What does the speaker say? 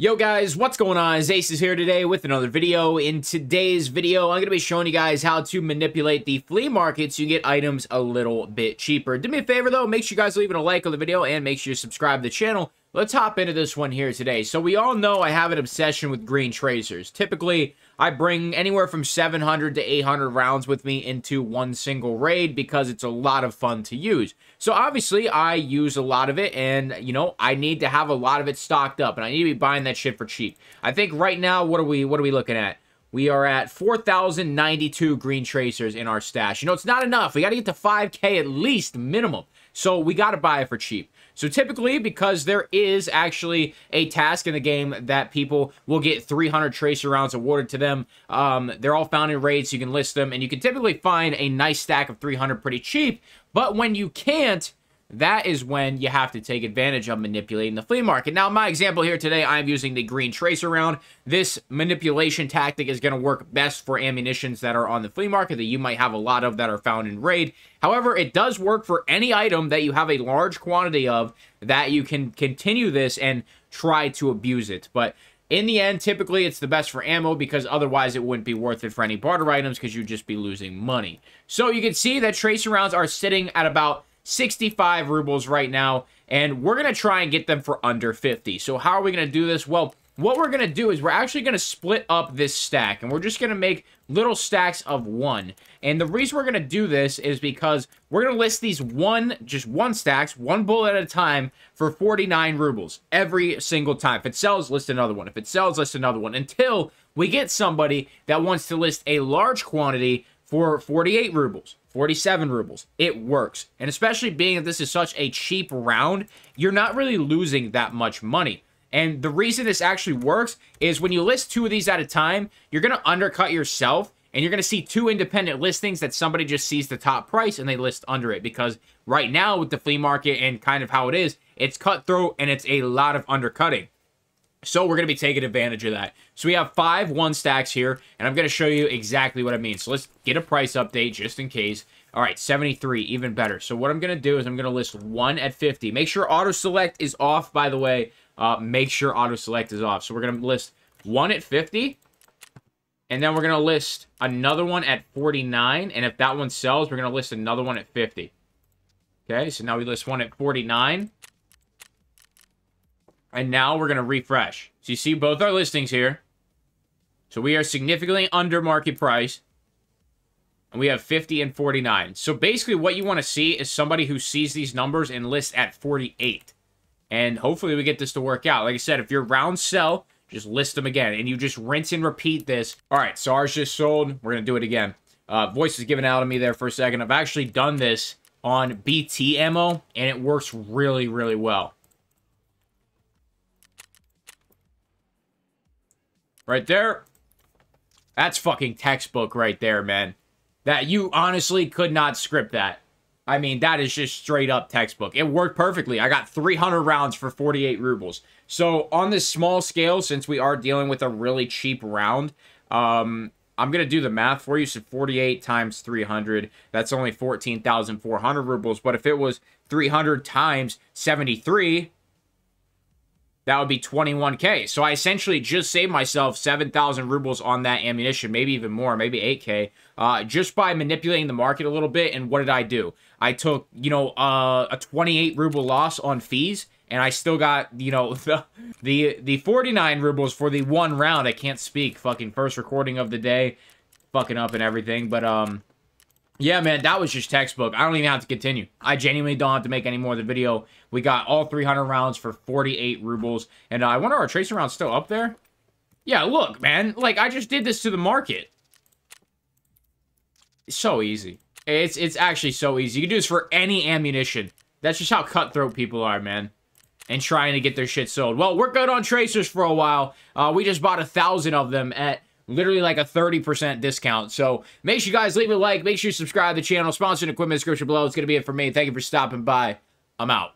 Yo guys, what's going on? Ace is here today with another video. In today's video, I'm going to be showing you guys how to manipulate the flea market so you get items a little bit cheaper. Do me a favor though, make sure you guys leave a like on the video and make sure you subscribe to the channel. Let's hop into this one here today. So we all know I have an obsession with green tracers. Typically, I bring anywhere from 700 to 800 rounds with me into one single raid because it's a lot of fun to use. So obviously, I use a lot of it and, you know, I need to have a lot of it stocked up and I need to be buying that shit for cheap. I think right now, what are we looking at? We are at 4,092 green tracers in our stash. You know, it's not enough. We got to get to 5K at least minimum. So we got to buy it for cheap. So typically, because there is actually a task in the game that people will get 300 tracer rounds awarded to them, they're all found in raids, so you can list them, and you can typically find a nice stack of 300 pretty cheap, but when you can't, that is when you have to take advantage of manipulating the flea market. Now, in my example here today, I'm using the green tracer round. This manipulation tactic is going to work best for ammunitions that are on the flea market that you might have a lot of that are found in raid. However, it does work for any item that you have a large quantity of that you can continue this and try to abuse it. But in the end, typically it's the best for ammo because otherwise it wouldn't be worth it for any barter items because you'd just be losing money. So you can see that tracer rounds are sitting at about 65 rubles right now, and we're going to try and get them for under 50. So how are we going to do this? Well, what we're going to do is we're actually going to split up this stack, and we're just going to make little stacks of one. And the reason we're going to do this is because we're going to list these just one stacks, one bullet at a time for 49 rubles every single time. If it sells, list another one. If it sells, list another one until we get somebody that wants to list a large quantity for 48 rubles. 47 rubles. It works. And especially being that this is such a cheap round, you're not really losing that much money. And the reason this actually works is when you list two of these at a time, you're going to undercut yourself and you're going to see two independent listings that somebody just sees the top price and they list under it. Because right now with the flea market and kind of how it is, it's cutthroat and it's a lot of undercutting. So we're going to be taking advantage of that. So we have 5 one stacks here, and I'm going to show you exactly what I mean. So let's get a price update just in case. All right, 73, even better. So what I'm going to do is I'm going to list one at 50. Make sure auto select is off, by the way. Make sure auto select is off. So we're going to list one at 50, and then we're going to list another one at 49. And if that one sells, we're going to list another one at 50. Okay, so now we list one at 49. And now we're going to refresh. So you see both our listings here. So we are significantly under market price. And we have 50 and 49. So basically what you want to see is somebody who sees these numbers and lists at 48. And hopefully we get this to work out. Like I said, if your rounds sell, just list them again. And you just rinse and repeat this. All right, so ours just sold. We're going to do it again. Voice is giving out on me there for a second. I've actually done this on BT ammo. And it works really, really well. Right there. That's fucking textbook right there, man. That you honestly could not script that. I mean, that is just straight up textbook. It worked perfectly. I got 300 rounds for 48 rubles. So on this small scale, since we are dealing with a really cheap round, I'm going to do the math for you. So 48 times 300, that's only 14,400 rubles. But if it was 300 times 73... that would be 21K. So I essentially just saved myself 7,000 rubles on that ammunition, maybe even more, maybe 8K, just by manipulating the market a little bit. And what did I do? I took, you know, a 28 ruble loss on fees, and I still got, you know, the 49 rubles for the one round. I can't speak. Fucking first recording of the day, fucking up and everything. But yeah, man, that was just textbook. I don't even have to continue. I genuinely don't have to make any more of the video. We got all 300 rounds for 48 rubles. And I wonder, are tracer rounds still up there? Yeah, look, man. Like, I just did this to the market. It's so easy. It's actually so easy. You can do this for any ammunition. That's just how cutthroat people are, man. And trying to get their shit sold. Well, we're good on tracers for a while. We just bought 1,000 of them at literally like a 30% discount. So make sure you guys leave a like. Make sure you subscribe to the channel. Sponsored equipment description below. It's going to be it for me. Thank you for stopping by. I'm out.